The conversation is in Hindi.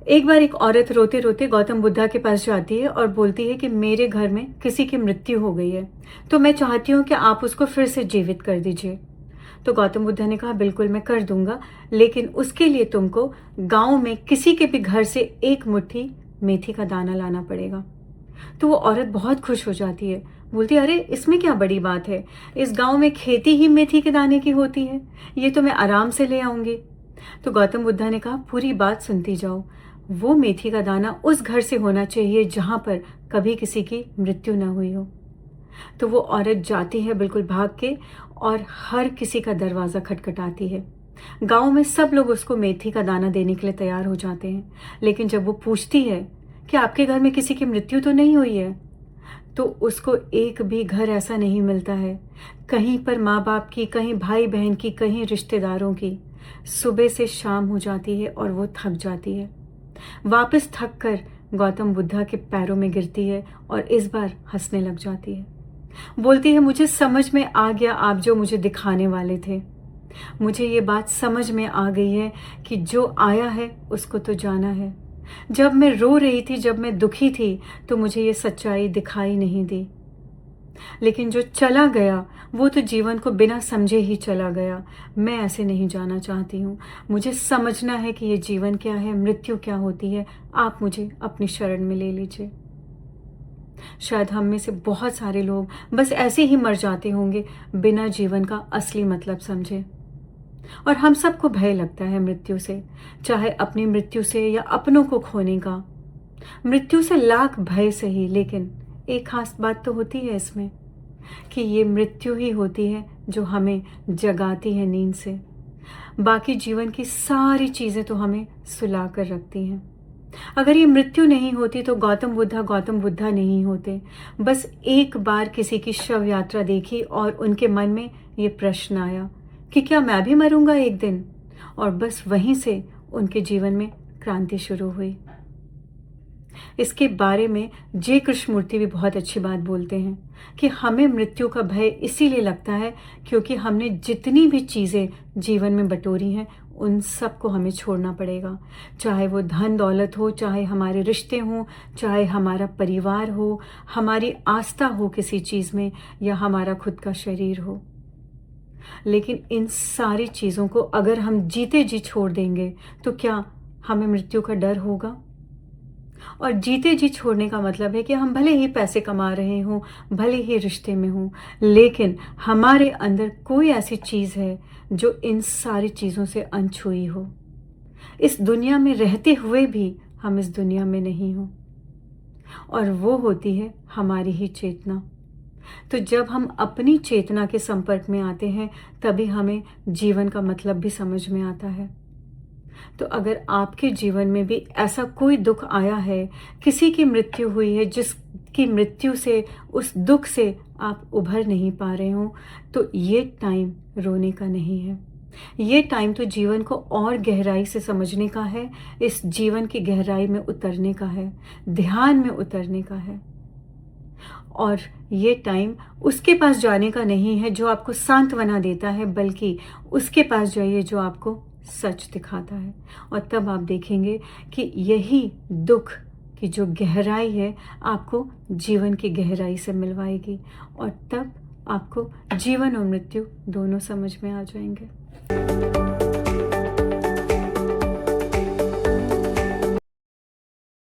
एक बार एक औरत रोते रोते गौतम बुद्धा के पास जाती है और बोलती है कि मेरे घर में किसी की मृत्यु हो गई है, तो मैं चाहती हूँ कि आप उसको फिर से जीवित कर दीजिए। तो गौतम बुद्धा ने कहा बिल्कुल मैं कर दूंगा, लेकिन उसके लिए तुमको गांव में किसी के भी घर से एक मुट्ठी मेथी का दाना लाना पड़ेगा। तो वो औरत बहुत खुश हो जाती है, बोलती है अरे इसमें क्या बड़ी बात है, इस गांव में खेती ही मेथी के दाने की होती है, ये तो मैं आराम से ले आऊंगी। तो गौतम बुद्धा ने कहा पूरी बात सुनती जाओ, वो मेथी का दाना उस घर से होना चाहिए जहां पर कभी किसी की मृत्यु न हुई हो। तो वो औरत जाती है बिल्कुल भाग के और हर किसी का दरवाज़ा खटखटाती है। गांव में सब लोग उसको मेथी का दाना देने के लिए तैयार हो जाते हैं, लेकिन जब वो पूछती है कि आपके घर में किसी की मृत्यु तो नहीं हुई है, तो उसको एक भी घर ऐसा नहीं मिलता है, कहीं पर माँ बाप की, कहीं भाई बहन की, कहीं रिश्तेदारों की। सुबह से शाम हो जाती है और वो थक जाती है। वापस थक कर गौतम बुद्धा के पैरों में गिरती है और इस बार हंसने लग जाती है। बोलती है मुझे समझ में आ गया आप जो मुझे दिखाने वाले थे। मुझे ये बात समझ में आ गई है कि जो आया है उसको तो जाना है। जब मैं रो रही थी, जब मैं दुखी थी, तो मुझे ये सच्चाई दिखाई नहीं दी, लेकिन जो चला गया वो तो जीवन को बिना समझे ही चला गया। मैं ऐसे नहीं जाना चाहती हूँ। मुझे समझना है कि ये जीवन क्या है, मृत्यु क्या होती है। आप मुझे अपनी शरण में ले लीजिए। शायद हम में से बहुत सारे लोग बस ऐसे ही मर जाते होंगे बिना जीवन का असली मतलब समझे। और हम सबको भय लगता है मृत्यु से, चाहे अपनी मृत्यु से या अपनों को खोने का। मृत्यु से लाख भय सही, लेकिन एक खास बात तो होती है इसमें कि ये मृत्यु ही होती है जो हमें जगाती है नींद से। बाकी जीवन की सारी चीज़ें तो हमें सुला कर रखती हैं। अगर ये मृत्यु नहीं होती तो गौतम बुद्धा नहीं होते। बस एक बार किसी की शव यात्रा देखी और उनके मन में ये प्रश्न आया कि क्या मैं भी मरूंगा एक दिन, और बस वहीं से उनके जीवन में क्रांति शुरू हुई। इसके बारे में जे कृष्णमूर्ति भी बहुत अच्छी बात बोलते हैं कि हमें मृत्यु का भय इसीलिए लगता है क्योंकि हमने जितनी भी चीज़ें जीवन में बटोरी हैं उन सबको हमें छोड़ना पड़ेगा। चाहे वो धन दौलत हो, चाहे हमारे रिश्ते हों, चाहे हमारा परिवार हो, हमारी आस्था हो किसी चीज़ में, या हमारा खुद का शरीर हो। लेकिन इन सारी चीज़ों को अगर हम जीते जी छोड़ देंगे तो क्या हमें मृत्यु का डर होगा? और जीते जी छोड़ने का मतलब है कि हम भले ही पैसे कमा रहे हों, भले ही रिश्ते में हों, लेकिन हमारे अंदर कोई ऐसी चीज़ है जो इन सारी चीज़ों से अनछुई हो। इस दुनिया में रहते हुए भी हम इस दुनिया में नहीं हो, और वो होती है हमारी ही चेतना। तो जब हम अपनी चेतना के संपर्क में आते हैं तभी हमें जीवन का मतलब भी समझ में आता है। तो अगर आपके जीवन में भी ऐसा कोई दुख आया है, किसी की मृत्यु हुई है जिसकी मृत्यु से, उस दुख से आप उभर नहीं पा रहे हो, तो ये टाइम रोने का नहीं है। ये टाइम तो जीवन को और गहराई से समझने का है, इस जीवन की गहराई में उतरने का है, ध्यान में उतरने का है। और ये टाइम उसके पास जाने का नहीं है जो आपको सांत्वना देता है, बल्कि उसके पास जाइए जो आपको सच दिखाता है। और तब आप देखेंगे कि यही दुख की जो गहराई है आपको जीवन की गहराई से मिलवाएगी, और तब आपको जीवन और मृत्यु दोनों समझ में आ जाएंगे।